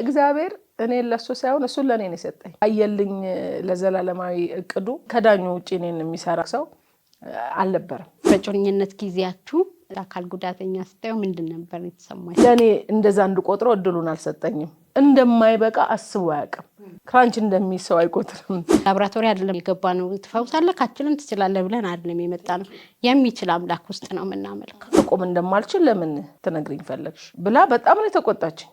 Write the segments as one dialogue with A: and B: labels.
A: እግዚአብሔር እኔ ለሱ ሳይሆን እሱ ለኔ ነው የሰጠኝ አየልኝ ለዘላለማዊ እቅዱ ከዳኙ ውጪ እኔን የሚሰራ ሰው አልነበረም
B: በጮኝነት ጊዜያችሁ አካል ጉዳተኛ ስታዩ ምንድን ነበር የተሰማኝ
A: ለኔ እንደዛ እንድቆጥረው እድሉን አልሰጠኝም እንደማይበቃ አስቦ ያቀም ክራንች እንደሚሰው አይቆጥርም
B: ላብራቶሪ አይደለም የገባነው ትፈውሳለህ ካችልን ትችላለህ ብለን አይደለም የመጣነው የሚችል አምላክ ውስጥ ነው ምናመልከው
A: ተቆም እንደማልችል ለምን ትነግሪኝ ፈለግሽ ብላ በጣም ነው ተቆጣችኝ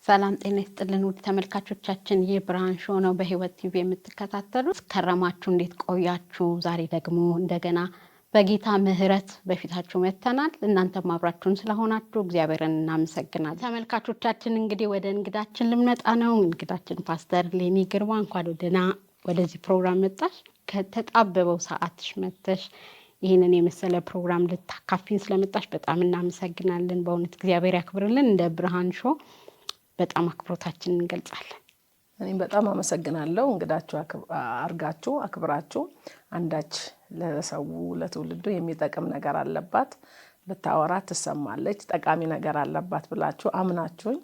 B: ሰላም ጤና ይስጥልን ውድ ተመልካቾቻችን የብርሃን ሾው ነው በህይወት ቲቪ የምትከታተሉት ከረማችሁ እንዴት ቆያችሁ ዛሬ ደግሞ እንደገና በጌታ ምህረት በፊታችሁ መተናል እናንተም አብራችሁን ስለሆናችሁ እግዚአብሔርን እናመሰግናለን ተመልካቾቻችን እንግዲህ ወደ እንግዳችን ልንመጣ ነው እንግዳችን ፓስተር ሌኒ ግርማ እንኳን ወደዚህ ፕሮግራም መጣሽ ከተጣበበው ሰዓትሽ መተሽ ይሄንን የመሰለ ፕሮግራም ልታካፊን ስለመጣሽ በጣም እናመሰግናለን በእውነት እግዚአብሔር ያክብርልን እንደ ብርሃን ሾው በጣም አክብሮታችንን እንገልጻለን
A: እኔም በጣም አመሰግናለሁ እንግዳችሁ አርጋችሁ አክብራችሁ አንዳች ለሰው ለትውልዱ የሚጠቅም ነገር አለባት ብታወራ ትሰማለች ጠቃሚ ነገር አለባት ብላችሁ አምናችሁኝ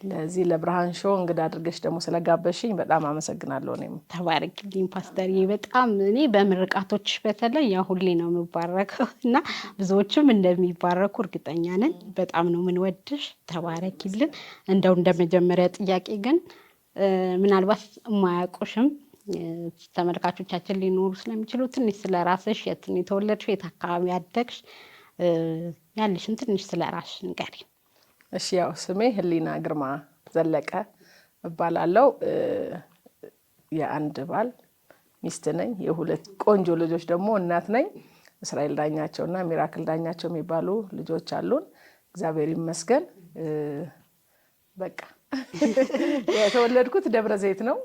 A: ለዚህ ለብርሃን ሾው እንግዳ አድርገሽ ደግሞ ስለጋበሽኝ በጣም አመሰግናለሁ እኔም
B: ተባረክልኝ ፓስተርዬ በጣም እኔ በምርቃቶች በተለይ ያ ሁሌ ነው የምባረከውና ብዙዎችም እንደሚባረኩ እርግጠኛ ነን በጣም ነው ምንወድሽ ተባረክልኝ እንደው እንደመጀመሪያ ጥያቄ ግን ምናልባት ማያቆሽም ተመልካቾቻችን ሊኖሩ ስለሚችሉ ትንሽ ስለራስሽ የት ነው የተወለድሽ የት አካባቢ አደግሽ ያለሽን ትንሽ ስለራስሽ ንገሪ
A: እሺ ያው ስሜ ህሊና ግርማ ዘለቀ እባላለሁ የአንድ ባል ሚስት ነኝ የሁለት ቆንጆ ልጆች ደግሞ እናት ነኝ እስራኤል ዳኛቸውና ሚራክል ዳኛቸው የሚባሉ ልጆች አሉን እግዚአብሔር ይመስገን በቃ የተወለድኩት ደብረ ዘይት ነው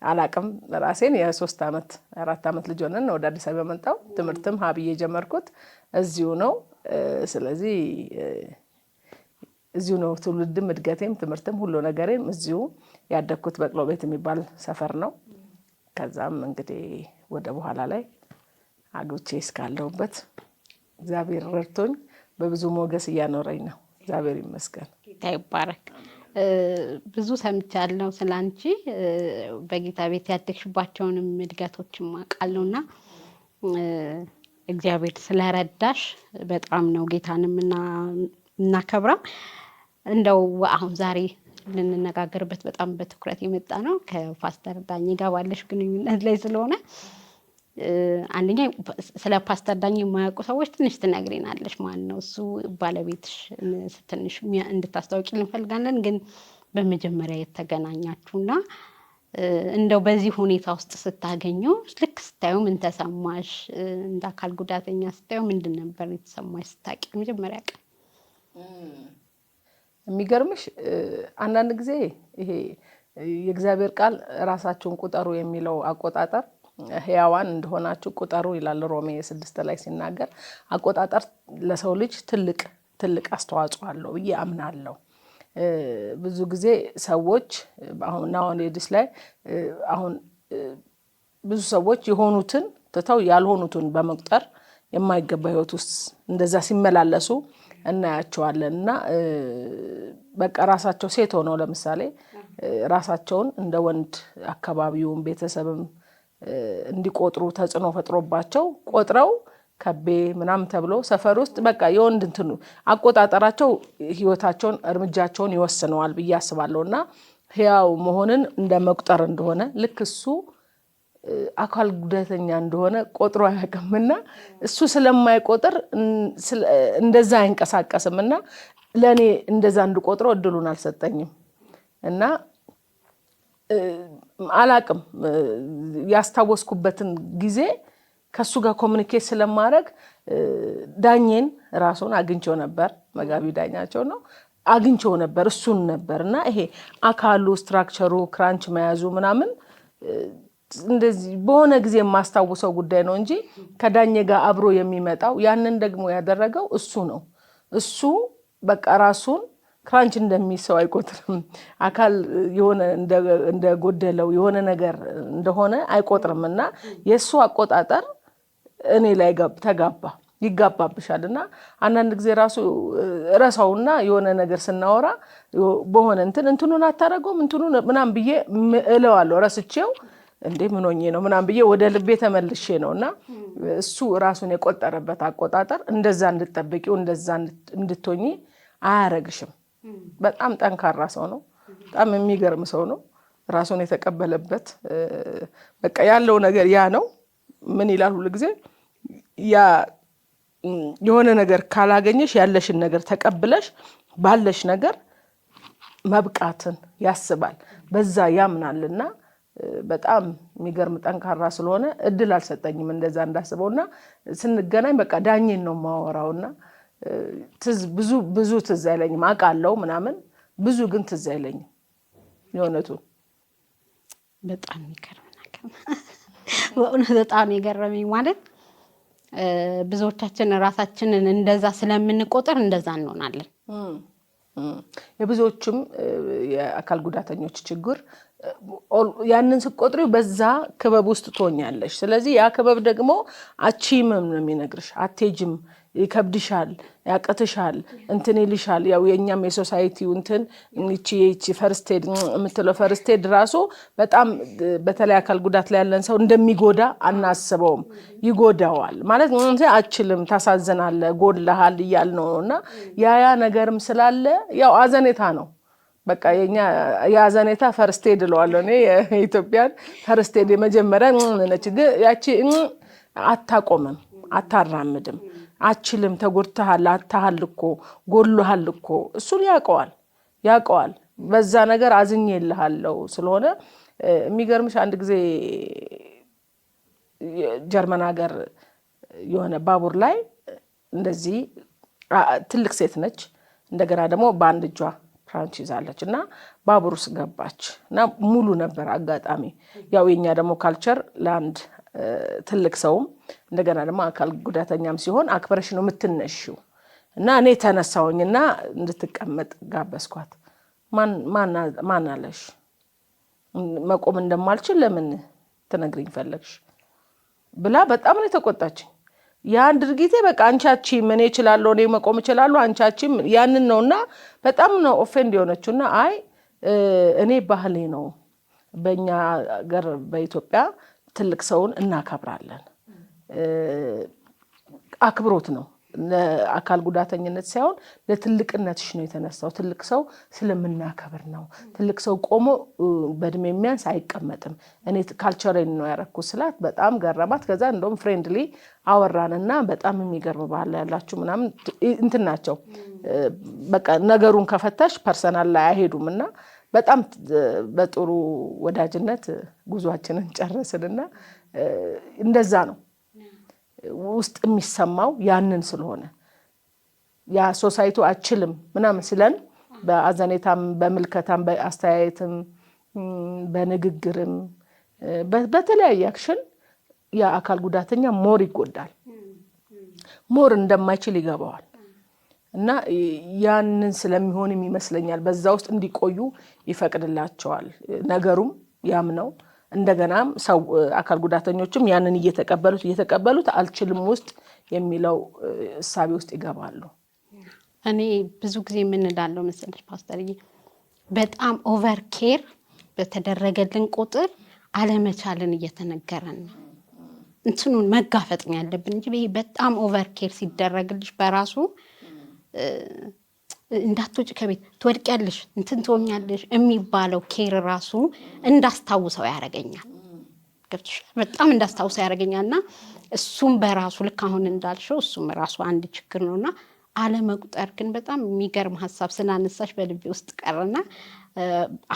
A: አላቅም ራሴን የ3 አመት 4 አመት ልጅ ሆነን ወደ አዲስ አበባ መጣው ትምርትም ሀብዬ ጀመርኩት እዚሁ ነው ስለዚህ እዚሁ ነው ትውልድም እድገቴም ትምርትም ሁሉ ነገሬም እዚሁ ያደግኩት በቅሎ ቤት የሚባል ሰፈር ነው ከዛም እንግዲህ ወደ በኋላ ላይ አግብቼ እስካለሁበት እግዚአብሔር ረድቶኝ በብዙ ሞገስ እያኖረኝ ነው እግዚአብሔር ይመስገን
B: ጌታ ይባረክ ብዙ ሰምቻለሁ ስላንቺ በጌታ ቤት ያደግሽባቸውንም እድገቶችም አቃለውና እግዚአብሔር ስለረዳሽ በጣም ነው ጌታንም እናከብረው እንደው አሁን ዛሬ ልንነጋገርበት በጣም በትኩረት የመጣ ነው ከፓስተር ዳኝ ጋር ባለሽ ግንኙነት ላይ ስለሆነ አንደኛ ስለ ፓስተር ዳኝ የማያውቁ ሰዎች ትንሽ ትነግሪናለሽ ማን ነው እሱ ባለቤትሽ ትንሽ እንድታስተዋውቂልን እንፈልጋለን ግን በመጀመሪያ የተገናኛችሁና እንደው በዚህ ሁኔታ ውስጥ ስታገኙ ልክ ስታዩ ምን ተሰማሽ እንደ አካል ጉዳተኛ ስታዩ ምንድን ነበር የተሰማሽ ስታቂ መጀመሪያ ቀን
A: የሚገርምሽ አንዳንድ ጊዜ ይሄ የእግዚአብሔር ቃል ራሳችሁን ቁጠሩ የሚለው አቆጣጠር ህያዋን እንደሆናችሁ ቁጠሩ ይላል ሮሜ 6 ላይ ሲናገር አቆጣጠር ለሰው ልጅ ትልቅ አስተዋጽኦ አለው ያምናለሁ ብዙ ጊዜ ሰዎች አሁን ኤዲስ ላይ አሁን ብዙ ሰዎች የሆኑትን ተታው ያልሆኑትን በመቁጠር የማይገባ ህይወት ውስጥ እንደዛ ሲመላለሱ እናያቸዋለንና በቃ ራሳቸው ሴት ሆነው ለምሳሌ ራሳቸውን እንደ ወንድ አካባቢውን ቤተሰብም እንዲቆጥሩ ተጽኖ ፈጥሮባቸው ቆጥረው ከቤ ምናምን ተብሎ ሰፈር ውስጥ በቃ የወንድ እንትኑ አቆጣጠራቸው ህይወታቸውን እርምጃቸውን ይወስነዋል ብዬ አስባለሁና ህያው መሆንን እንደ መቁጠር እንደሆነ ልክ እሱ አካል ጉዳተኛ እንደሆነ ቆጥሮ ያቀምና እሱ ስለማይቆጥር እንደዛ አይንቀሳቀስምና ለኔ እንደዛ እንድቆጥረው እድሉን አልሰጠኝም እና አላቅም ያስታወስኩበትን ጊዜ ከሱ ጋር ኮሙኒኬት ስለማድረግ ዳኝን ራሱን አግኝቼው ነበር መጋቢ ዳኛቸው ነው አግኝቼው ነበር እሱን ነበርና ይሄ አካሉ ስትራክቸሩ ክራንች መያዙ ምናምን እንደዚህ በሆነ ጊዜ ማስተዋወሰው ጉዳይ ነው እንጂ ከዳኝ ጋር አብሮ የሚመጣው ያንን ደግሞ ያደረገው እሱ ነው እሱ በቃ ራሱን ክራንች እንደሚሰው አይቆጥርም አካል የሆነ እንደ ጎደለው የሆነ ነገር እንደሆነ አይቆጥርምና የሱ አቆጣጠር እኔ ላይ ተጋባ ይጋባብሻልና አንዳንድ ጊዜ ራሱ ረሳውና የሆነ ነገር ስናወራ በሆነ እንትኑን አታረገውም እንትኑን ምናም ብዬ እለዋለሁ ረስቼው እንዴ ምን ሆኜ ነው ምናም ብዬ ወደ ልቤ ተመልሼ ነውና እሱ ራሱን የቆጠረበት አቆጣጠር እንደዛ እንድትጠብቂው እንደዛ እንድትሆኚ አያረግሽም። በጣም ጠንካራ ሰው ነው። በጣም የሚገርም ሰው ነው። ራሱን የተቀበለበት በቃ ያለው ነገር ያ ነው። ምን ይላል ሁሉ ጊዜ ያ የሆነ ነገር ካላገኘሽ ያለሽን ነገር ተቀብለሽ ባለሽ ነገር መብቃትን ያስባል። በዛ ያምናልና በጣም የሚገርም ጠንካራ ስለሆነ እድል አልሰጠኝም እንደዛ እንዳስበውና ስንገናኝ በቃ ዳኜን ነው ማወራውና ብዙ ትዝ አይለኝም። አውቃለሁ ምናምን ብዙ ግን ትዝ አይለኝም የሆነቱ።
B: በጣም የሚገርም ነገር በእውነት በጣም የገረመኝ ማለት ብዙዎቻችን ራሳችንን እንደዛ ስለምንቆጥር እንደዛ እንሆናለን።
A: የብዙዎችም የአካል ጉዳተኞች ችግር ያንን ስቆጥሪው በዛ ክበብ ውስጥ ትሆኛለሽ። ስለዚህ ያ ክበብ ደግሞ አቺምም ነው የሚነግርሽ። አትሄጂም፣ ይከብድሻል፣ ያቀትሻል፣ እንትን ይልሻል። ያው የኛም የሶሳይቲው እንትን እቺ ፈርስት ኤድ የምትለው ፈርስት ኤድ ራሱ በጣም በተለይ አካል ጉዳት ላይ ያለን ሰው እንደሚጎዳ አናስበውም። ይጎዳዋል ማለት አችልም፣ ታሳዝናለ፣ ጎድለሃል እያል ነውና ያ ነገርም ስላለ ያው አዘኔታ ነው። በቃ የኛ ያዘኔታ ፈርስት ኤድ እለዋለሁ እኔ የኢትዮጵያን ፈርስት ኤድ የመጀመሪያ ነች። ግን ያቺ አታቆምም፣ አታራምድም። አችልም፣ ተጎድተሃል፣ አታሃል እኮ ጎድለሃል እኮ እሱን ያውቀዋል። በዛ ነገር አዝኜልሃለሁ ስለሆነ የሚገርምሽ አንድ ጊዜ ጀርመን ሀገር የሆነ ባቡር ላይ እንደዚህ ትልቅ ሴት ነች፣ እንደገና ደግሞ በአንድ እጇ ፍራንች ይዛለች እና ባቡር ውስጥ ገባች እና ሙሉ ነበር አጋጣሚ። ያው የኛ ደግሞ ካልቸር ለአንድ ትልቅ ሰውም እንደገና ደግሞ አካል ጉዳተኛም ሲሆን አክብረሽ ነው የምትነሺው። እና እኔ ተነሳሁኝና እንድትቀመጥ ጋበዝኳት። ማን አለሽ መቆም እንደማልችል ለምን ትነግሪኝ ፈለግሽ ብላ በጣም ነው የተቆጣችኝ። ያን ድርጊቴ በቃ አንቻቺ ምን እችላለሁ እኔ መቆም እችላለሁ አንቻቺ ያንን ነውና በጣም ነው ኦፌንድ የሆነችውና አይ እኔ ባህሌ ነው በእኛ ሀገር በኢትዮጵያ ትልቅ ሰውን እናከብራለን። አክብሮት ነው ለአካል ጉዳተኝነት ሳይሆን ለትልቅነትሽ ነው የተነሳው። ትልቅ ሰው ስለምናከብር ነው። ትልቅ ሰው ቆሞ በእድሜ የሚያንስ አይቀመጥም። እኔ ካልቸሬን ነው ያረኩት ስላት በጣም ገረማት። ከዛ እንደውም ፍሬንድሊ አወራንና በጣም የሚገርም ባህል ያላችሁ ምናምን እንትን ናቸው። በቃ ነገሩን ከፈታሽ ፐርሰናል ላይ አይሄዱምና በጣም በጥሩ ወዳጅነት ጉዟችንን ጨረስንና እንደዛ ነው ውስጥ የሚሰማው ያንን ስለሆነ ያ ሶሳይቱ አችልም ምናምን ስለን በአዘኔታም በመልከታም በአስተያየትም በንግግርም በተለያየ አክሽን ያ አካል ጉዳተኛ ሞር ይጎዳል፣ ሞር እንደማይችል ይገባዋል። እና ያንን ስለሚሆንም ይመስለኛል በዛ ውስጥ እንዲቆዩ ይፈቅድላቸዋል ነገሩም ያም ነው። እንደገናም ሰው አካል ጉዳተኞችም ያንን እየተቀበሉት አልችልም ውስጥ የሚለው እሳቤ ውስጥ ይገባሉ።
B: እኔ ብዙ ጊዜ ምን እላለሁ መሰለሽ ፓስተርዬ፣ በጣም ኦቨር ኬር በተደረገልን ቁጥር አለመቻልን እየተነገረን ነው። እንትኑን መጋፈጥ ነው ያለብን እንጂ ይሄ በጣም ኦቨር ኬር ሲደረግልሽ በራሱ እንዳትወጪ ከቤት ትወድቂያለሽ እንትን ትሆኛለሽ የሚባለው ኬር ራሱ እንዳስታውሰው ያደርገኛል። ገብቶሻል? በጣም እንዳስታውሰው ያደርገኛልና እሱም በራሱ ልክ አሁን እንዳልሽው እሱም ራሱ አንድ ችግር ነውና አለመቁጠር ግን በጣም የሚገርም ሀሳብ ስላነሳሽ በልቤ ውስጥ ቀረና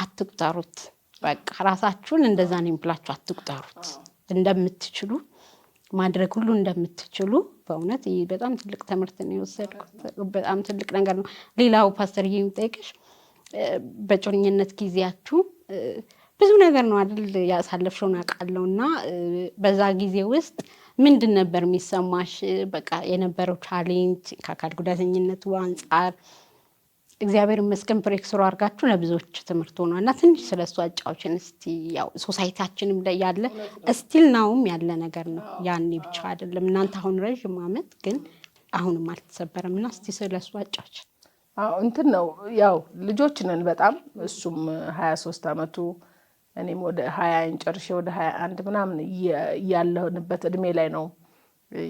B: አትቁጠሩት። በቃ ራሳችሁን እንደዛ ነው ብላችሁ አትቁጠሩት። እንደምትችሉ ማድረግ ሁሉ እንደምትችሉ በእውነት ይሄ በጣም ትልቅ ትምህርት ነው የወሰድኩት። በጣም ትልቅ ነገር ነው። ሌላው ፓስተርዬ የምጠይቅሽ በጮኝነት ጊዜያችሁ ብዙ ነገር ነው አይደል ያሳለፍሽውን አውቃለሁና በዛ ጊዜ ውስጥ ምንድን ነበር የሚሰማሽ? በቃ የነበረው ቻሌንጅ ከአካል ጉዳተኝነቱ አንጻር እግዚአብሔር ይመስገን ብሬክስሩ አድርጋችሁ ለብዙዎች ትምህርት ሆኗልና ትንሽ ስለሱ አጫዎችን እስቲ። ያው ሶሳይታችንም ላይ ያለ ስቲል ናውም ያለ ነገር ነው። ያኔ ብቻ አይደለም እናንተ አሁን ረጅም ዓመት ግን አሁንም አልተሰበረምና እስቲ ስለሱ አጫዎችን።
A: እንትን ነው ያው ልጆች ነን በጣም እሱም 23 ዓመቱ እኔም ወደ 20 ጨርሼ ወደ 21 ምናምን ያለንበት እድሜ ላይ ነው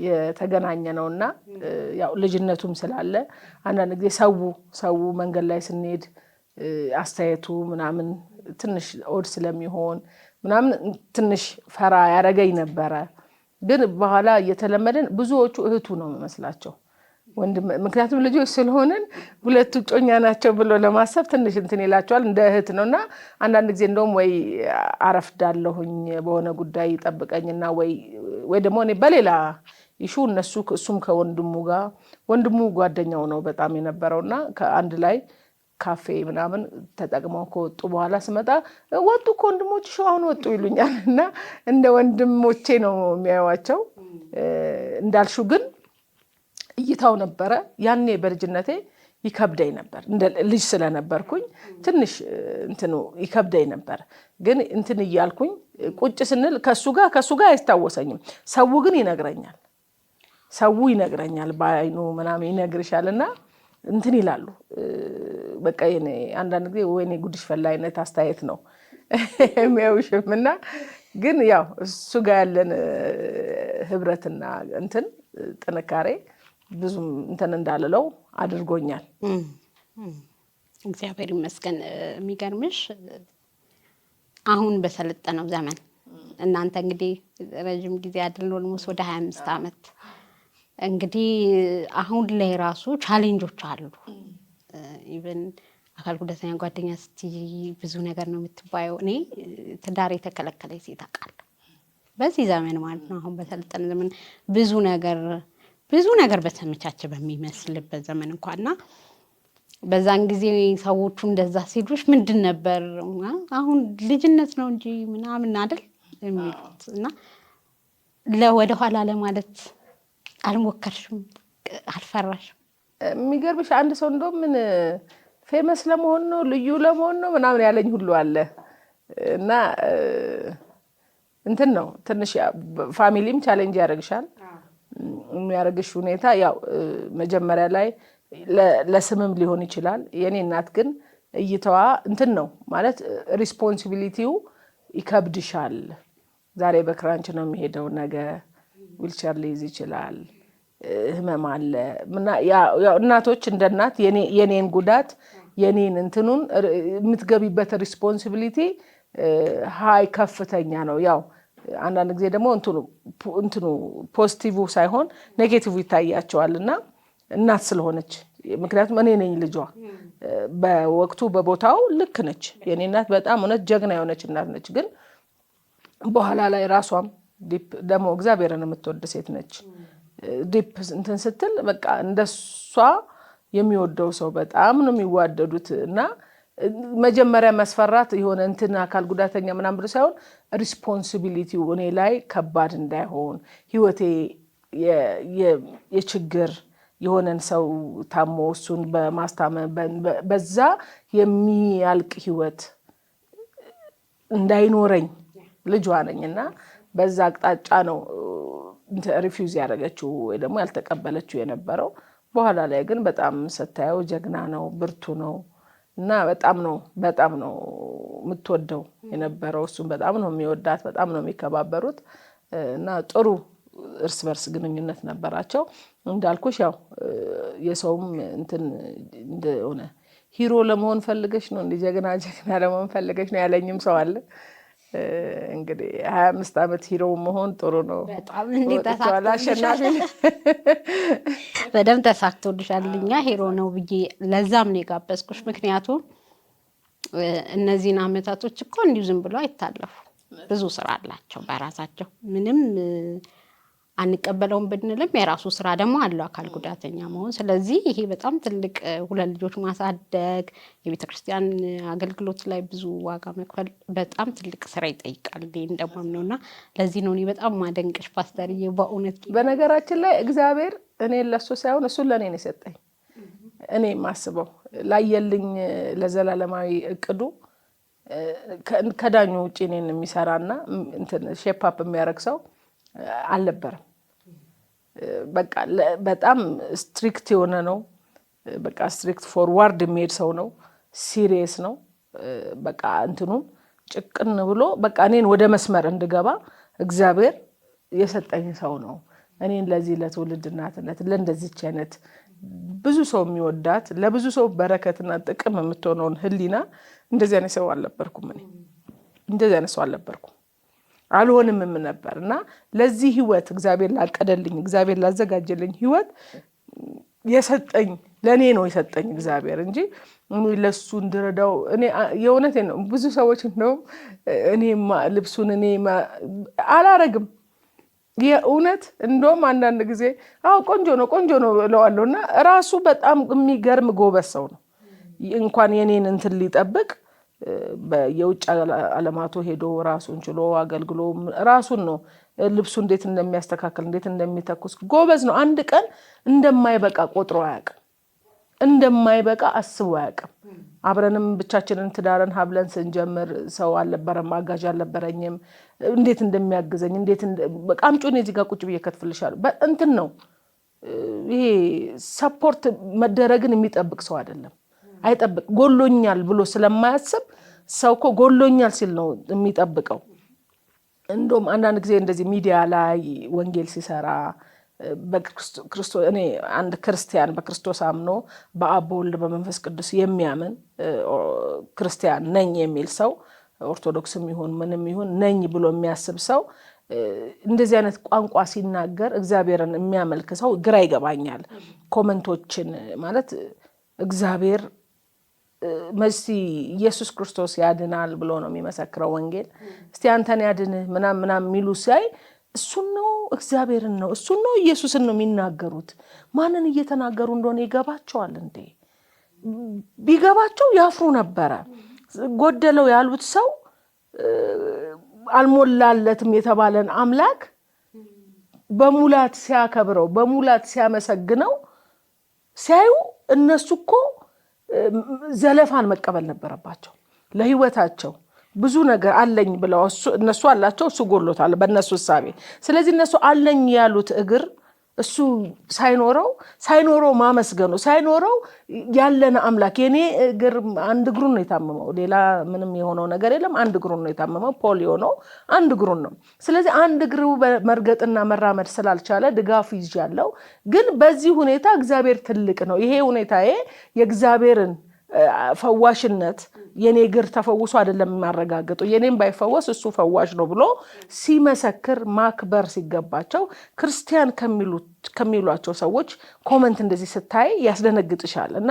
A: የተገናኘ ነውና ያው ልጅነቱም ስላለ አንዳንድ ጊዜ ሰው መንገድ ላይ ስንሄድ አስተያየቱ ምናምን ትንሽ ኦድ ስለሚሆን ምናምን ትንሽ ፈራ ያረገኝ ነበረ። ግን በኋላ እየተለመደን ብዙዎቹ እህቱ ነው መስላቸው ወንድም፣ ምክንያቱም ልጆች ስለሆነን ሁለቱ ጮኛ ናቸው ብሎ ለማሰብ ትንሽ እንትን ይላቸዋል። እንደ እህት ነውና አንዳንድ ጊዜ እንደውም ወይ አረፍዳለሁኝ በሆነ ጉዳይ ይጠብቀኝና ወይ ደግሞ እኔ በሌላ ይሹ እሱም ከወንድሙ ጋር ወንድሙ ጓደኛው ነው በጣም የነበረውና ከአንድ ላይ ካፌ ምናምን ተጠቅመው ከወጡ በኋላ ስመጣ ወጡ እኮ ወንድሞችሽ አሁን ወጡ ይሉኛል። እና እንደ ወንድሞቼ ነው የሚያዩዋቸው። እንዳልሹ ግን እይታው ነበረ ያኔ በልጅነቴ ይከብደኝ ነበር። እንደ ልጅ ስለነበርኩኝ ትንሽ እንትኑ ይከብደኝ ነበር። ግን እንትን እያልኩኝ ቁጭ ስንል ከሱ ጋር አይታወሰኝም። ሰው ግን ይነግረኛል በአይኑ ምናምን ይነግርሻልና እንትን ይላሉ። በቃ የኔ አንዳንድ ጊዜ ወይኔ ጉድሽ ፈላ አይነት አስተያየት ነው የሚያውሽምና ግን ያው እሱ ጋር ያለን ህብረትና እንትን ጥንካሬ ብዙም እንትን እንዳልለው አድርጎኛል።
B: እግዚአብሔር ይመስገን። የሚገርምሽ አሁን በሰለጠነው ዘመን እናንተ እንግዲህ ረጅም ጊዜ አይደል ኦልሞስት ወደ 25 ዓመት እንግዲህ አሁን ላይ ራሱ ቻሌንጆች አሉ። ኢቭን አካል ጉዳተኛ ጓደኛ ስትይ ብዙ ነገር ነው የምትባየው። እኔ ትዳር የተከለከለ ሴት አውቃለሁ በዚህ ዘመን ማለት ነው። አሁን በሰለጠነ ዘመን ብዙ ነገር በተመቻቸ በሚመስልበት ዘመን እንኳንና በዛን ጊዜ ሰዎቹ እንደዛ ሲሉሽ ምንድን ነበር አሁን ልጅነት ነው እንጂ ምናምን አይደል የሚሉት እና ወደ ኋላ ለማለት አልሞከርሽም? አልፈራሽም?
A: የሚገርምሽ አንድ ሰው እንደው ምን ፌመስ ለመሆን ነው ልዩ ለመሆን ነው ምናምን ያለኝ ሁሉ አለ። እና እንትን ነው ትንሽ ፋሚሊም ቻሌንጅ ያደርግሻል። የሚያደርግሽ ሁኔታ ያው መጀመሪያ ላይ ለስምም ሊሆን ይችላል። የኔ እናት ግን እይታዋ እንትን ነው ማለት ሪስፖንሲቢሊቲው ይከብድሻል። ዛሬ በክራንች ነው የሚሄደው፣ ነገ ዊልቸር ሊይዝ ይችላል፣ ህመም አለ። ያው እናቶች እንደ እናት የኔን ጉዳት የኔን እንትኑን የምትገቢበት ሪስፖንሲቢሊቲ ሃይ ከፍተኛ ነው። ያው አንዳንድ ጊዜ ደግሞ እንትኑ ፖዚቲቭ ሳይሆን ኔጌቲቭ ይታያቸዋልና እናት ስለሆነች ምክንያቱም እኔ ነኝ ልጇ በወቅቱ በቦታው ልክ ነች። የኔ እናት በጣም እውነት ጀግና የሆነች እናት ነች። ግን በኋላ ላይ ራሷም ዲፕ ደግሞ እግዚአብሔርን የምትወድ ሴት ነች። ዲፕ እንትን ስትል በቃ እንደሷ የሚወደው ሰው በጣም ነው የሚዋደዱት። እና መጀመሪያ መስፈራት የሆነ እንትን አካል ጉዳተኛ ምናምን ብሎ ሳይሆን ሪስፖንሲቢሊቲው እኔ ላይ ከባድ እንዳይሆን ህይወቴ የችግር የሆነን ሰው ታሞ እሱን በማስታመም በዛ የሚያልቅ ህይወት እንዳይኖረኝ ልጇ ነኝና በዛ አቅጣጫ ነው ሪፊውዝ ያደረገችው ወይ ደግሞ ያልተቀበለችው የነበረው። በኋላ ላይ ግን በጣም ስታየው ጀግና ነው፣ ብርቱ ነው እና በጣም ነው የምትወደው የነበረው። እሱም በጣም ነው የሚወዳት፣ በጣም ነው የሚከባበሩት እና ጥሩ እርስ በርስ ግንኙነት ነበራቸው። እንዳልኩሽ ያው የሰውም እንትን እንደሆነ ሂሮ ለመሆን ፈልገሽ ነው እንደ ጀግና ለመሆን ፈልገሽ ነው ያለኝም ሰው አለ። እንግዲህ 25 ዓመት ሂሮ መሆን ጥሩ ነው።
B: በጣም በደንብ ተሳክቶልሻል። እኛ ሂሮ ነው ብዬ ለዛም ነው የጋበዝኩሽ። ምክንያቱም እነዚህን አመታቶች እኮ እንዲሁ ዝም ብሎ አይታለፉ። ብዙ ስራ አላቸው በራሳቸው። ምንም አንቀበለውም ብንልም የራሱ ስራ ደግሞ አለው አካል ጉዳተኛ መሆን። ስለዚህ ይሄ በጣም ትልቅ ሁለት ልጆች ማሳደግ፣ የቤተክርስቲያን አገልግሎት ላይ ብዙ ዋጋ መክፈል በጣም ትልቅ ስራ ይጠይቃል እንደማምነውና ለዚህ ነው እኔ በጣም ማደንቅሽ ፓስተርዬ በእውነት።
A: በነገራችን ላይ እግዚአብሔር እኔ ለሱ ሳይሆን እሱን ለኔ ነው የሰጠኝ። እኔ ማስበው ላየልኝ ለዘላለማዊ እቅዱ ከዳኙ ውጪ እኔን የሚሰራና እንትን ሼፕ አፕ የሚያደርግ ሰው አልነበረም። በቃ በጣም ስትሪክት የሆነ ነው። በቃ ስትሪክት ፎርዋርድ የሚሄድ ሰው ነው። ሲሪየስ ነው። በቃ እንትኑን ጭቅን ብሎ በቃ እኔን ወደ መስመር እንድገባ እግዚአብሔር የሰጠኝ ሰው ነው። እኔን ለዚህ ለትውልድ እናትነት ለእንደዚች አይነት ብዙ ሰው የሚወዳት ለብዙ ሰው በረከትና ጥቅም የምትሆነውን ህሊና እንደዚህ አይነት ሰው አልነበርኩም። እኔ እንደዚህ አይነት ሰው አልነበርኩም፣ አልሆንምም ነበር። እና ለዚህ ህይወት እግዚአብሔር ላቀደልኝ እግዚአብሔር ላዘጋጀልኝ ህይወት የሰጠኝ ለኔ ነው የሰጠኝ እግዚአብሔር እንጂ እኔ ለሱ እንድረዳው እኔ የእውነቴን ነው። ብዙ ሰዎች እንደውም እኔ ልብሱን እኔ አላረግም የእውነት እንደውም አንዳንድ ጊዜ ቆንጆ ነው እለዋለሁና ራሱ በጣም የሚገርም ጎበዝ ሰው ነው። እንኳን የኔን እንትን ሊጠብቅ የውጭ ዓለማቱ ሄዶ ራሱን ችሎ አገልግሎ ራሱን ነው ልብሱ እንዴት እንደሚያስተካክል እንዴት እንደሚተኩስ ጎበዝ ነው። አንድ ቀን እንደማይበቃ ቆጥሮ አያውቅም፣ እንደማይበቃ አስቦ አያውቅም። አብረንም ብቻችንን ትዳርን ሀብለን ስንጀምር ሰው አልነበረም፣ አጋዥ አልነበረኝም። እንዴት እንደሚያግዘኝ እንዴት በቃ አምጪው እዚህ ጋር ቁጭ ብዬ ከትፍልሻለሁ እንትን ነው። ይሄ ሰፖርት መደረግን የሚጠብቅ ሰው አይደለም። አይጠብቅ ጎሎኛል ብሎ ስለማያስብ ሰው እኮ ጎሎኛል ሲል ነው የሚጠብቀው። እንደውም አንዳንድ ጊዜ እንደዚህ ሚዲያ ላይ ወንጌል ሲሰራ በክርስቶስ እኔ አንድ ክርስቲያን በክርስቶስ አምኖ በአብ በወልድ በመንፈስ ቅዱስ የሚያምን ክርስቲያን ነኝ የሚል ሰው ኦርቶዶክስም ይሁን ምንም ይሁን ነኝ ብሎ የሚያስብ ሰው እንደዚህ አይነት ቋንቋ ሲናገር እግዚአብሔርን የሚያመልክ ሰው ግራ ይገባኛል። ኮመንቶችን ማለት እግዚአብሔር መሲ ኢየሱስ ክርስቶስ ያድናል ብሎ ነው የሚመሰክረው ወንጌል። እስቲ አንተን ያድንህ ምናምን የሚሉ ሲያይ እሱን ነው እግዚአብሔርን ነው እሱን ነው ኢየሱስን ነው የሚናገሩት። ማንን እየተናገሩ እንደሆነ ይገባቸዋል እንዴ? ቢገባቸው ያፍሩ ነበረ። ጎደለው ያሉት ሰው አልሞላለትም የተባለን አምላክ በሙላት ሲያከብረው በሙላት ሲያመሰግነው ሲያዩ እነሱ እኮ ዘለፋን መቀበል ነበረባቸው። ለህይወታቸው ብዙ ነገር አለኝ ብለው እነሱ አላቸው፣ እሱ ጎሎታል በእነሱ እሳቤ። ስለዚህ እነሱ አለኝ ያሉት እግር እሱ ሳይኖረው ማመስገኑ ሳይኖረው ያለን አምላክ የኔ እግር አንድ እግሩን ነው የታመመው፣ ሌላ ምንም የሆነው ነገር የለም። አንድ እግሩን ነው የታመመው፣ ፖሊዮ ነው፣ አንድ እግሩን ነው። ስለዚህ አንድ እግሩ መርገጥና መራመድ ስላልቻለ ድጋፍ ይዣለው። ግን በዚህ ሁኔታ እግዚአብሔር ትልቅ ነው። ይሄ ሁኔታዬ የእግዚአብሔርን ፈዋሽነት የኔ እግር ተፈውሶ አይደለም የሚያረጋግጡ የኔም ባይፈወስ እሱ ፈዋሽ ነው ብሎ ሲመሰክር ማክበር ሲገባቸው ክርስቲያን ከሚሏቸው ሰዎች ኮመንት እንደዚህ ስታይ ያስደነግጥሻል። እና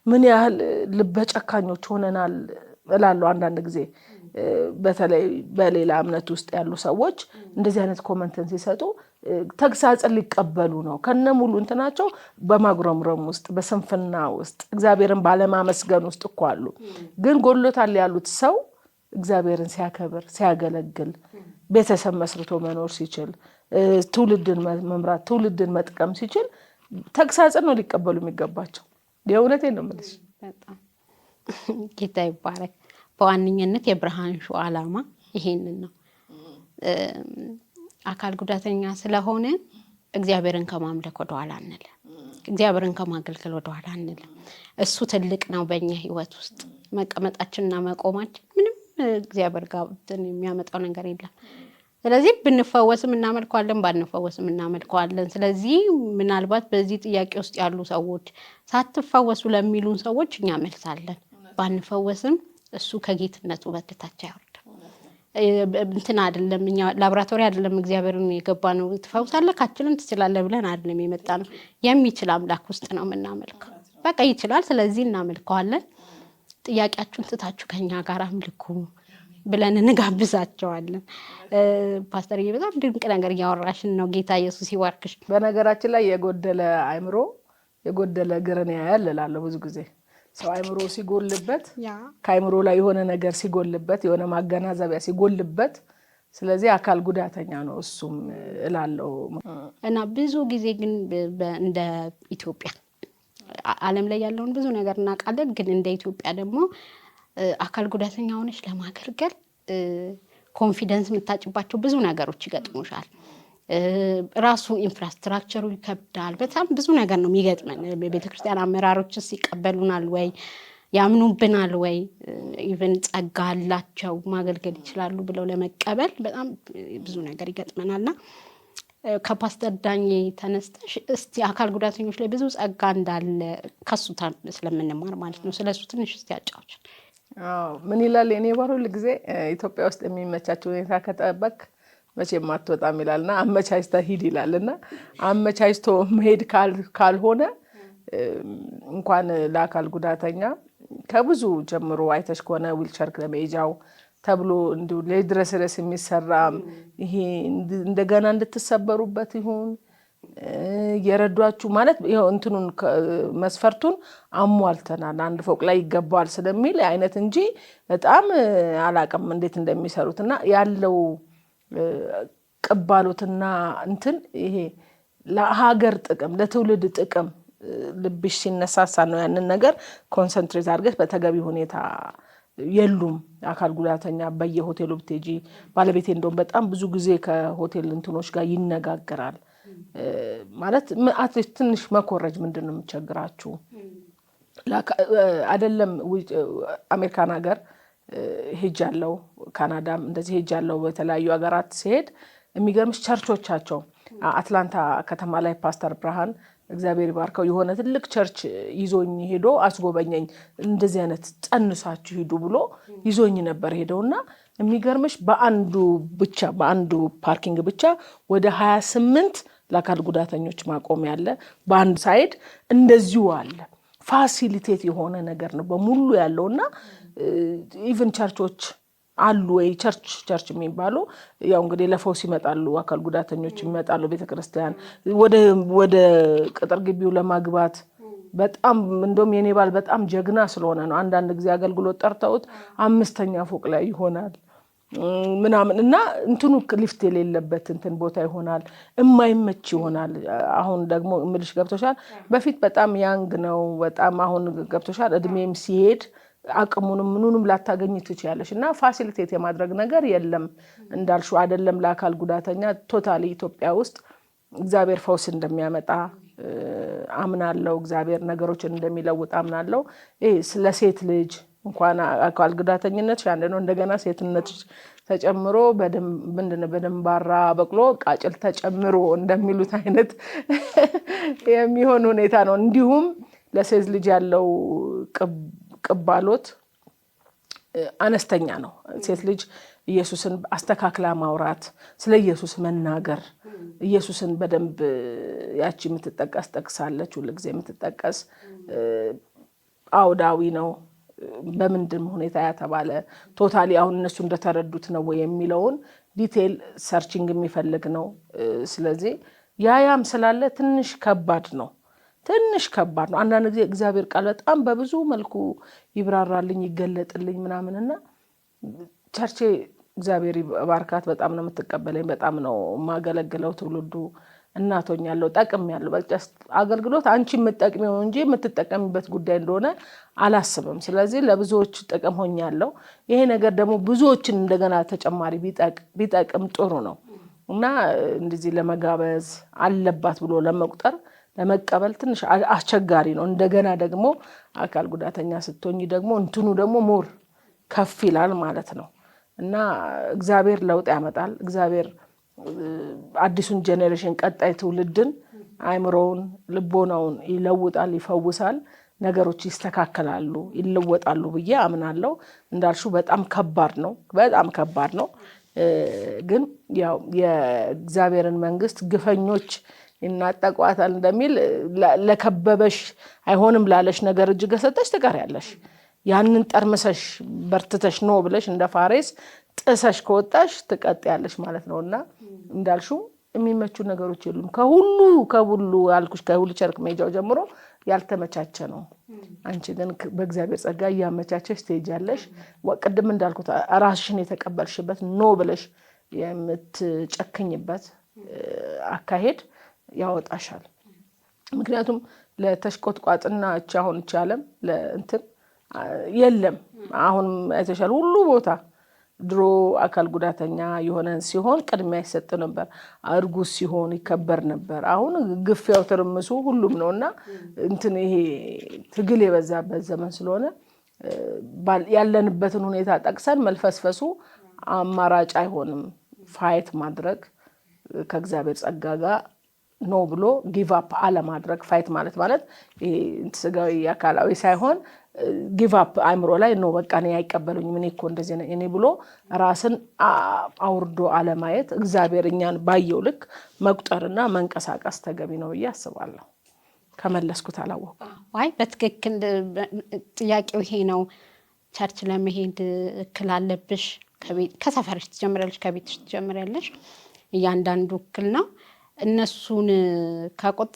A: ምን ያህል ልበጨካኞች ሆነናል እላለሁ አንዳንድ ጊዜ። በተለይ በሌላ እምነት ውስጥ ያሉ ሰዎች እንደዚህ አይነት ኮመንትን ሲሰጡ ተግሳጽን ሊቀበሉ ነው ከነሙሉ እንትናቸው በማጉረምረም ውስጥ በስንፍና ውስጥ እግዚአብሔርን ባለማመስገን ውስጥ እኮ አሉ። ግን ጎሎታል ያሉት ሰው እግዚአብሔርን ሲያከብር ሲያገለግል ቤተሰብ መስርቶ መኖር ሲችል ትውልድን መምራት ትውልድን መጥቀም ሲችል ተግሳጽን ነው ሊቀበሉ የሚገባቸው። የእውነቴን ነው የምልሽ።
B: በጣም ጌታ ይባረክ። በዋነኝነት የብርሃን ሾው ዓላማ ይሄንን ነው። አካል ጉዳተኛ ስለሆነ እግዚአብሔርን ከማምለክ ወደ ኋላ አንልም፣ እግዚአብሔርን ከማገልገል ወደ ኋላ አንልም። እሱ ትልቅ ነው በእኛ ህይወት ውስጥ መቀመጣችንና መቆማችን ምንም እግዚአብሔር ጋር የሚያመጣው ነገር የለም። ስለዚህ ብንፈወስም እናመልከዋለን፣ ባንፈወስም እናመልከዋለን። ስለዚህ ምናልባት በዚህ ጥያቄ ውስጥ ያሉ ሰዎች ሳትፈወሱ ለሚሉን ሰዎች እኛ መልሳለን። ባንፈወስም እሱ ከጌትነቱ በታች አይወርድም። እንትን አይደለም፣ እኛ ላብራቶሪ አይደለም እግዚአብሔርን የገባ ነው። ትፈውሳለህ ካችልን ትችላለህ ብለን አይደለም የመጣ ነው። የሚችል አምላክ ውስጥ ነው የምናመልከው። በቃ ይችላል፣ ስለዚህ እናመልከዋለን። ጥያቄያችሁን ትታችሁ ከኛ ጋር አምልኩ ብለን እንጋብዛቸዋለን። ፓስተርዬ በጣም ድንቅ ነገር እያወራሽን ነው። ጌታ ኢየሱስ ይባርክሽ።
A: በነገራችን ላይ የጎደለ አእምሮ የጎደለ እግርን ያያል እላለሁ ብዙ ጊዜ። ሰው አእምሮ ሲጎልበት ከአእምሮ ላይ የሆነ ነገር ሲጎልበት የሆነ ማገናዘቢያ ሲጎልበት ስለዚህ አካል ጉዳተኛ ነው እሱም እላለሁ።
B: እና ብዙ ጊዜ ግን እንደ ኢትዮጵያ ዓለም ላይ ያለውን ብዙ ነገር እናውቃለን። ግን እንደ ኢትዮጵያ ደግሞ አካል ጉዳተኛ ሆነሽ ለማገልገል ኮንፊደንስ የምታጭባቸው ብዙ ነገሮች ይገጥሙሻል። ራሱ ኢንፍራስትራክቸሩ ይከብዳል። በጣም ብዙ ነገር ነው የሚገጥመን። ቤተክርስቲያን አመራሮችስ ይቀበሉናል ወይ ያምኑብናል ወይ ኢቭን ጸጋ አላቸው ማገልገል ይችላሉ ብለው ለመቀበል በጣም ብዙ ነገር ይገጥመናልና ከፓስተር ዳኜ ተነስተሽ እስቲ አካል ጉዳተኞች ላይ ብዙ ጸጋ እንዳለ ከሱ ስለምንማር ማለት ነው ስለሱ ትንሽ እስቲ አጫውች።
A: ምን ይላል የኔ ባል ሁሉ ጊዜ ኢትዮጵያ ውስጥ የሚመቻቸው ሁኔታ ከጠበቅ መቼም አትወጣም ይላልና አመቻችታ ሂድ ይላልና አመቻችቶ መሄድ ካልሆነ እንኳን ለአካል ጉዳተኛ ከብዙ ጀምሮ አይተሽ ከሆነ ዊልቸር ለመሄጃው ተብሎ እንዲሁ ለድረስ የሚሰራ ይሄ እንደገና እንድትሰበሩበት ይሁን የረዷችሁ ማለት ይሄው እንትኑን መስፈርቱን አሟልተናል አንድ ፎቅ ላይ ይገባል ስለሚል አይነት እንጂ በጣም አላቀም እንዴት እንደሚሰሩትና ያለው ቅባሎትና እንትን ይሄ ለሀገር ጥቅም ለትውልድ ጥቅም ልብሽ ሲነሳሳ ነው ያንን ነገር ኮንሰንትሬት አድርገሽ በተገቢ ሁኔታ የሉም አካል ጉዳተኛ በየሆቴሉ ብትጂ ባለቤቴ እንደውም በጣም ብዙ ጊዜ ከሆቴል እንትኖች ጋር ይነጋገራል ማለት አትሊስት ትንሽ መኮረጅ ምንድነው የምትቸግራችሁ አይደለም አሜሪካን ሀገር ሄጃለሁ ካናዳም እንደዚህ ሄጃለሁ በተለያዩ ሀገራት ሲሄድ የሚገርምሽ ቸርቾቻቸው አትላንታ ከተማ ላይ ፓስተር ብርሃን እግዚአብሔር ይባርከው የሆነ ትልቅ ቸርች ይዞኝ ሄዶ አስጎበኘኝ እንደዚህ አይነት ጸንሳችሁ ሂዱ ብሎ ይዞኝ ነበር ሄደውና የሚገርምሽ በአንዱ ፓርኪንግ ብቻ ወደ 28 ለአካል ጉዳተኞች ማቆም ያለ በአንድ ሳይድ እንደዚሁ አለ ፋሲሊቴት የሆነ ነገር ነው በሙሉ ያለውና ኢቭን ቸርቾች አሉ ወይ ቸርች የሚባሉ ያው እንግዲህ ለፈውስ ይመጣሉ አካል ጉዳተኞች ይመጣሉ ቤተክርስቲያን ወደ ቅጥር ግቢው ለማግባት በጣም እንደውም የኔ ባል በጣም ጀግና ስለሆነ ነው አንዳንድ ጊዜ አገልግሎት ጠርተውት 5ኛ ፎቅ ላይ ይሆናል ምናምን እና እንትኑ ሊፍት የሌለበት እንትን ቦታ ይሆናል የማይመች ይሆናል አሁን ደግሞ ምልሽ ገብቶሻል በፊት በጣም ያንግ ነው በጣም አሁን ገብቶሻል እድሜም ሲሄድ አቅሙንም ምኑንም ላታገኝ ትችያለሽና ፋሲሊቴት የማድረግ ነገር የለም እንዳልሽው አይደለም ለአካል ጉዳተኛ ቶታሊ ኢትዮጵያ ውስጥ እግዚአብሔር ፈውስ እንደሚያመጣ አምናለሁ እግዚአብሔር ነገሮችን እንደሚለውጥ አምናለሁ ስለ ሴት ልጅ እንኳን አካል ጉዳተኝነት ያንደ ነው እንደገና ሴትነት ተጨምሮ በደንባራ በቅሎ ቃጭል ተጨምሮ እንደሚሉት አይነት የሚሆን ሁኔታ ነው እንዲሁም ለሴት ልጅ ያለው ቅባሎት አነስተኛ ነው ሴት ልጅ ኢየሱስን አስተካክላ ማውራት ስለ ኢየሱስ መናገር ኢየሱስን በደንብ ያቺ የምትጠቀስ ጠቅሳለች ሁሉ ጊዜ የምትጠቀስ አውዳዊ ነው በምንድን ሁኔታ ያተባለ ቶታሊ አሁን እነሱ እንደተረዱት ነው የሚለውን ዲቴል ሰርቺንግ የሚፈልግ ነው ስለዚህ ያያም ስላለ ትንሽ ከባድ ነው አንዳንድ ጊዜ እግዚአብሔር ቃል በጣም በብዙ መልኩ ይብራራልኝ ይገለጥልኝ ምናምንና ቸርቼ እግዚአብሔር ባርካት በጣም ነው የምትቀበለኝ በጣም ነው ማገለግለው ትውልዱ እናቶኛለሁ ጠቅሜያለሁ በቃስ አገልግሎት አንቺ የምትጠቅሚው እንጂ የምትጠቀሚበት ጉዳይ እንደሆነ አላስብም ስለዚህ ለብዙዎች ጥቅም ሆኛለሁ ይሄ ነገር ደግሞ ብዙዎችን እንደገና ተጨማሪ ቢጠቅም ጥሩ ነው እና እንደዚህ ለመጋበዝ አለባት ብሎ ለመቀበል ትንሽ አስቸጋሪ ነው እንደገና ደግሞ አካል ጉዳተኛ ስትሆኚ ደግሞ እንትኑ ደግሞ ሞር ከፍ ይላል ማለት ነው እና እግዚአብሔር ለውጥ ያመጣል እግዚአብሔር አዲሱን ጄኔሬሽን ቀጣይ ትውልድን አይምሮውን ልቦናውን ይለውጣል ይፈውሳል ነገሮች ይስተካከላሉ ይለወጣሉ ብዬ አምናለሁ እንዳልሹ በጣም ከባድ ነው ግን ያው የእግዚአብሔርን መንግስት ግፈኞች እናጠቋታል እንደሚል ለከበበሽ አይሆንም ላለሽ ነገር እጅ ገሰጠሽ ትቀሪያለሽ ያንን ጠርመሰሽ በርትተሽ ነው ብለሽ እንደ ፋሬስ ጥሰሽ ከወጣሽ ትቀጥያለሽ ማለት ነውና እንዳልሽው የሚመቹ ነገሮች የሉም ከሁሉ አልኩሽ ከሁሉ ቸርክ ሜጃው ጀምሮ ያልተመቻቸ ነው አንቺ ግን በእግዚአብሔር ጸጋ ያመቻቸሽ ትሄጃለሽ ወቅድም እንዳልኩት ራስሽን የተቀበልሽበት ነው ብለሽ የምትጨክኝበት አካሄድ ያወጣሻል ምክንያቱም ለተሽቆጥቋጥና እቺ አሁን እቺ ዓለም ለእንትን የለም። አሁን አይተሻል ሁሉ ቦታ ድሮ አካል ጉዳተኛ የሆነን ሲሆን ቅድሚያ ይሰጥ ነበር፣ እርጉዝ ሲሆን ይከበር ነበር። አሁን ግፊያው ትርምሱ ሁሉም ነውና እንትን ይሄ ትግል የበዛበት ዘመን ስለሆነ ያለንበትን ሁኔታ ጠቅሰን መልፈስፈሱ አማራጭ አይሆንም። ፋይት ማድረግ ከእግዚአብሔር ጸጋ ጋር ነው ብሎ ጊቭ አፕ አለማድረግ። ፋይት ማለት ይሄ ስጋዊ አካላዊ ሳይሆን ጊቭ አፕ አእምሮ ላይ ነው። በቃ እኔ አይቀበሉኝም እኔ እኮ እንደዚህ ነኝ እኔ ብሎ ራስን አውርዶ አለማየት፣ እግዚአብሔር እኛን ባየው ልክ መቁጠርና መንቀሳቀስ ተገቢ ነው ብዬ አስባለሁ። ከመለስኩት አላወኩም።
B: አይ በትክክል ጥያቄው ይሄ ነው። ቸርች ለመሄድ እክል አለብሽ፣ ከሰፈርሽ ትጀምሪያለሽ፣ ከቤትሽ ትጀምሪያለሽ። እያንዳንዱ እክል ነው። እነሱን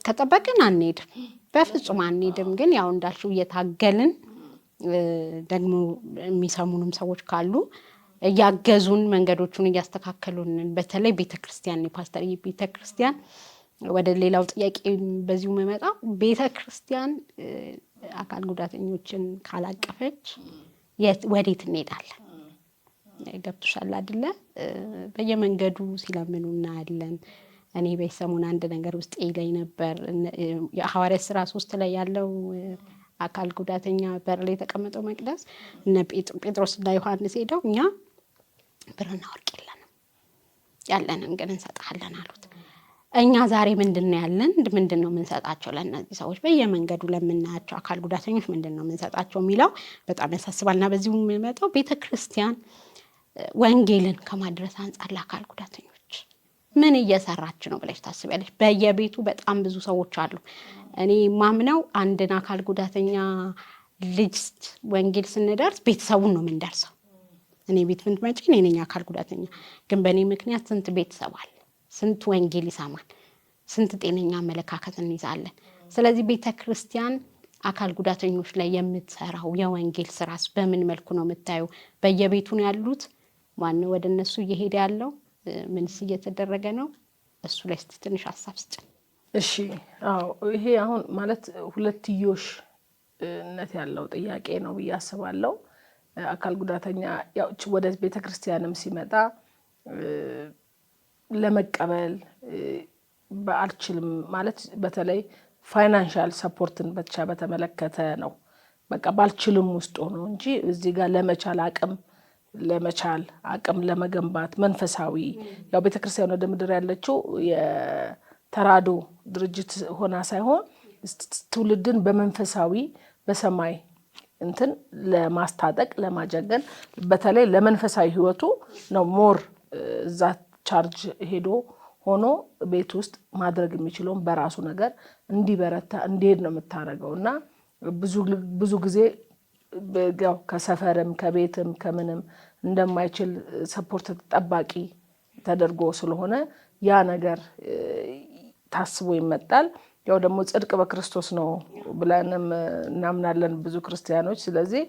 B: ከጠበቅን አንሄድም፣ በፍጹም አንሄድም። ግን ያው እንዳልሽው እየታገልን ደግሞ የሚሰሙንም ሰዎች ካሉ እያገዙን መንገዶቹን እያስተካከሉን፣ በተለይ ቤተክርስቲያን የፓስተር ቤተክርስቲያን ወደ ሌላው ጥያቄ በዚሁ መመጣው ቤተክርስቲያን አካል ጉዳተኞችን ካላቀፈች ወዴት እንሄዳለን? ገብቶሻል አይደለ? በየመንገዱ ሲለምኑ እናያለን። እኔ በሰሙን አንድ ነገር ውስጥ ይለኝ ነበር። የሐዋርያት ሥራ 3 ላይ ያለው አካል ጉዳተኛ በር ላይ የተቀመጠው መቅደስ እነ ጴጥሮስና ዮሐንስ ሄደው እኛ ብርና ወርቅ የለንም ያለንን ግን እንሰጣለን አሉት። እኛ ዛሬ ምንድነው ያለን? ምንድነው የምንሰጣቸው ለእነዚህ ሰዎች? በየመንገዱ ለምናያቸው አካል ጉዳተኞች ምንድነው የምንሰጣቸው የሚለው በጣም ያሳስባልና በዚሁ የሚመጣው ቤተክርስቲያን ወንጌልን ከማድረስ አንጻር ለአካል ጉዳተኞች ምን እየሰራች ነው ብለሽ ታስቢያለሽ? በየቤቱ በጣም ብዙ ሰዎች አሉ። እኔ ማምነው አንድን አካል ጉዳተኛ ልጅ ወንጌል ስንደርስ ቤተሰቡን ነው የምንደርሰው። እኔ ቤት ብትመጪ እኔ ነኝ አካል ጉዳተኛ፣ ግን በእኔ ምክንያት ስንት ቤተሰብ አለ፣ ስንት ወንጌል ይሰማል፣ ስንት ጤነኛ አመለካከት እንይዛለን። ስለዚህ ቤተክርስቲያን አካል ጉዳተኞች ላይ የምትሰራው የወንጌል ስራስ በምን መልኩ ነው የምታዩ? በየቤቱ ነው ያሉት? ማነው ወደ እነሱ እየሄደ ያለው? ምንስ እየተደረገ ነው? እሱ ላይ ትንሽ ሀሳብ ስጭ።
A: እሺ አዎ፣ ይሄ አሁን ማለት ሁለትዮሽነት ያለው ጥያቄ ነው ብዬ አስባለሁ። አካል ጉዳተኛ ያው ወደ ቤተክርስቲያንም ሲመጣ ለመቀበል አልችልም ማለት በተለይ ፋይናንሻል ሰፖርትን ብቻ በተመለከተ ነው። በቃ ባልችልም ውስጥ ሆኖ እንጂ እዚህ ጋር ለመቻል አቅም ለመገንባት መንፈሳዊ ያው ቤተክርስቲያን ወደ ምድር ያለችው የተራዶ ድርጅት ሆና ሳይሆን ትውልድን በመንፈሳዊ በሰማይ እንትን ለማስታጠቅ ለማጀገን በተለይ ለመንፈሳዊ ህይወቱ ነው ሞር እዛ ቻርጅ ሄዶ ሆኖ ቤት ውስጥ ማድረግ የሚችለውን በራሱ ነገር እንዲበረታ እንዲሄድ ነው የምታደርገው። እና ብዙ ጊዜ ያው ከሰፈርም ከቤትም ከምንም እንደማይችል ሰፖርት ተጠባቂ ተደርጎ ስለሆነ ያ ነገር ታስቦ ይመጣል። ያው ደግሞ ጽድቅ በክርስቶስ ነው ብለንም እናምናለን ብዙ ክርስቲያኖች። ስለዚህ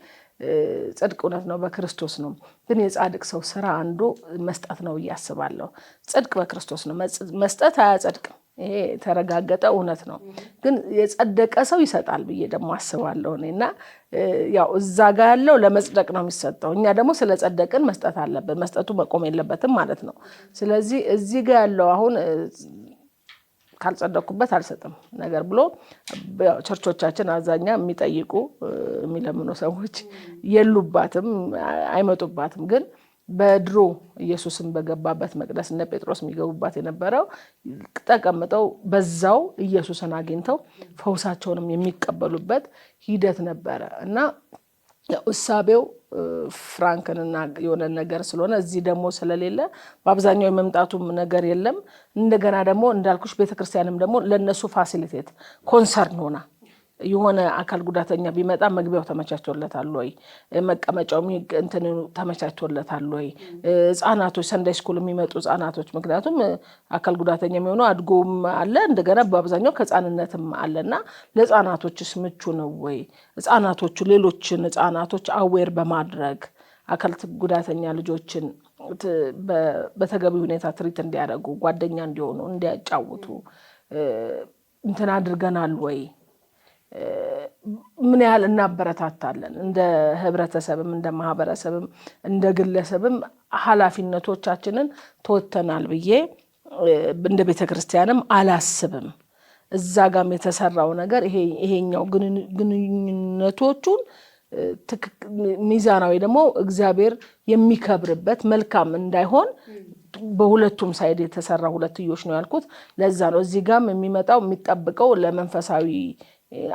A: ጽድቅ እውነት ነው በክርስቶስ ነው። ግን የጻድቅ ሰው ስራ አንዱ መስጠት ነው እያስባለሁ። ጽድቅ በክርስቶስ ነው፣ መስጠት አያጸድቅም። ይሄ ተረጋገጠ እውነት ነው። ግን የጸደቀ ሰው ይሰጣል ብዬ ደግሞ አስባለሁ እኔና ያው እዛ ጋር ያለው ለመጽደቅ ነው የሚሰጠው። እኛ ደግሞ ስለጸደቅን መስጠት አለብን። መስጠቱ መቆም የለበትም ማለት ነው። ስለዚህ እዚህ ጋር ያለው አሁን ካልጸደቅኩበት አልሰጥም ነገር ብሎ ቸርቾቻችን አዛኛ የሚጠይቁ የሚለምኑ ሰዎች የሉባትም፣ አይመጡባትም። ግን በድሮ ኢየሱስን በገባበት መቅደስ እነ ጴጥሮስ የሚገቡባት የነበረው ተቀምጠው በዛው ኢየሱስን አግኝተው ፈውሳቸውንም የሚቀበሉበት ሂደት ነበረ እና እሳቤው ፍራንክንና የሆነ ነገር ስለሆነ እዚህ ደግሞ ስለሌለ በአብዛኛው የመምጣቱም ነገር የለም። እንደገና ደግሞ እንዳልኩሽ ቤተክርስቲያንም ደግሞ ለነሱ ፋሲሊቴት ኮንሰርን ሆና የሆነ አካል ጉዳተኛ ቢመጣ መግቢያው ተመቻችቶለታል ወይ፣ መቀመጫው እንትን ተመቻችቶለታል ወይ፣ ህጻናቶች ሰንዳይ ስኩል የሚመጡ ህጻናቶች ምክንያቱም አካል ጉዳተኛ የሚሆኑ አድጎም አለ እንደገና በአብዛኛው ከህጻንነትም አለና ለህጻናቶችስ ምቹ ነው ወይ፣ ህጻናቶቹ ሌሎችን ህጻናቶች አዌር በማድረግ አካል ጉዳተኛ ልጆችን በተገቢ ሁኔታ ትሪት እንዲያደርጉ ጓደኛ እንዲሆኑ እንዲያጫውቱ እንትን አድርገናል ወይ ምን ያህል እናበረታታለን እንደ ህብረተሰብም እንደ ማህበረሰብም እንደ ግለሰብም ኃላፊነቶቻችንን ተወጥተናል ብዬ እንደ ቤተክርስቲያንም አላስብም። እዛ ጋም የተሰራው ነገር ይሄኛው ግንኙነቶቹን ሚዛናዊ ደግሞ እግዚአብሔር የሚከብርበት መልካም እንዳይሆን በሁለቱም ሳይድ የተሰራ ሁለትዮሽ ነው ያልኩት ለዛ ነው። እዚህ ጋም የሚመጣው የሚጠብቀው ለመንፈሳዊ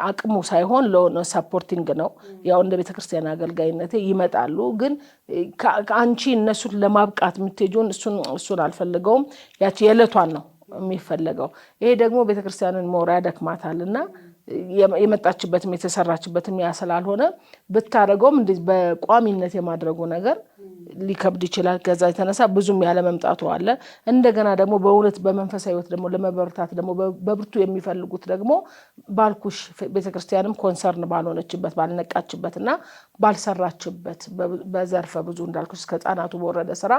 A: አቅሙ ሳይሆን ለሆነ ሰፖርቲንግ ነው። ያው እንደ ቤተክርስቲያን አገልጋይነቴ ይመጣሉ፣ ግን አንቺ እነሱን ለማብቃት የምትሄጂውን እሱን አልፈልገውም። ያቺ የዕለቷን ነው የሚፈለገው። ይሄ ደግሞ ቤተክርስቲያንን ሞራ ያደክማታልና የመጣችበትም የተሰራችበትም ያ ስላልሆነ ብታረገውም እንደዚህ በቋሚነት የማድረጉ ነገር ሊከብድ ይችላል። ከዛ የተነሳ ብዙም ያለ መምጣቱ አለ። እንደገና ደግሞ በእውነት በመንፈሳዊ ሕይወት ደግሞ ለመበርታት ደግሞ በብርቱ የሚፈልጉት ደግሞ ባልኩሽ ቤተክርስቲያንም ኮንሰርን ባልሆነችበት ባልነቃችበትና ባልሰራችበት በዘርፈ ብዙ እንዳልኩሽ እስከ ሕፃናቱ በወረደ ስራ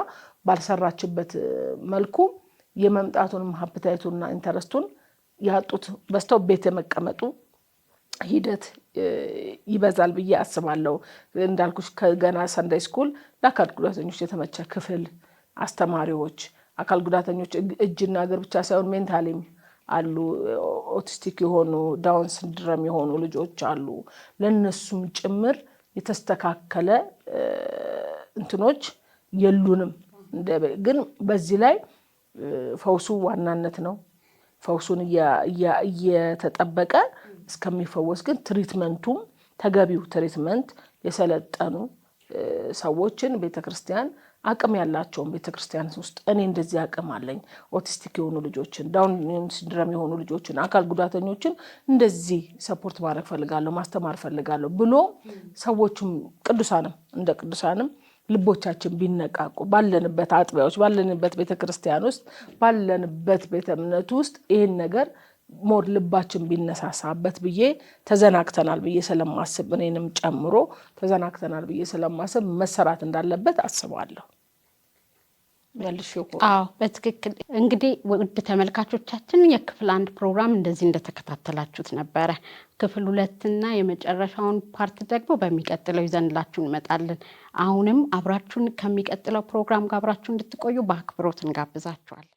A: ባልሰራችበት መልኩ የመምጣቱንም ሀብታይቱና ኢንተረስቱን ያጡት በስተው ቤት የመቀመጡ ሂደት ይበዛል ብዬ አስባለሁ። እንዳልኩሽ ከገና ሰንዳይ ስኩል ለአካል ጉዳተኞች የተመቸ ክፍል፣ አስተማሪዎች አካል ጉዳተኞች እጅና እግር ብቻ ሳይሆን ሜንታሊም አሉ፣ ኦቲስቲክ የሆኑ ዳውን ሲንድሮም የሆኑ ልጆች አሉ። ለነሱም ጭምር የተስተካከለ እንትኖች የሉንም። ግን በዚህ ላይ ፈውሱ ዋናነት ነው። ፈውሱን እየተጠበቀ እስከሚፈወስ ግን ትሪትመንቱም ተገቢው ትሪትመንት የሰለጠኑ ሰዎችን ቤተክርስቲያን አቅም ያላቸውን ቤተክርስቲያን ውስጥ እኔ እንደዚህ አቅም አለኝ ኦቲስቲክ የሆኑ ልጆችን ዳውን ሲንድሮም የሆኑ ልጆችን አካል ጉዳተኞችን እንደዚህ ሰፖርት ማድረግ ፈልጋለሁ ማስተማር ፈልጋለሁ ብሎ ሰዎችም ቅዱሳንም እንደ ቅዱሳንም ልቦቻችን ቢነቃቁ ባለንበት አጥቢያዎች ባለንበት ቤተክርስቲያን ውስጥ ባለንበት ቤተ እምነት ውስጥ ይሄን ነገር ሞር ልባችን ቢነሳሳበት ብዬ ተዘናክተናል ብዬ ስለማስብ እኔንም ጨምሮ ተዘናክተናል ብዬ ስለማስብ መሰራት እንዳለበት አስባለሁ።
B: አዎ በትክክል። እንግዲህ ውድ ተመልካቾቻችን የክፍል 1 ፕሮግራም እንደዚህ እንደተከታተላችሁት ነበረ። ክፍል 2 እና የመጨረሻውን ፓርት ደግሞ በሚቀጥለው ይዘንላችሁ እንመጣለን። አሁንም አብራችሁን ከሚቀጥለው ፕሮግራም ጋር አብራችሁ እንድትቆዩ በአክብሮት እንጋብዛችኋለን።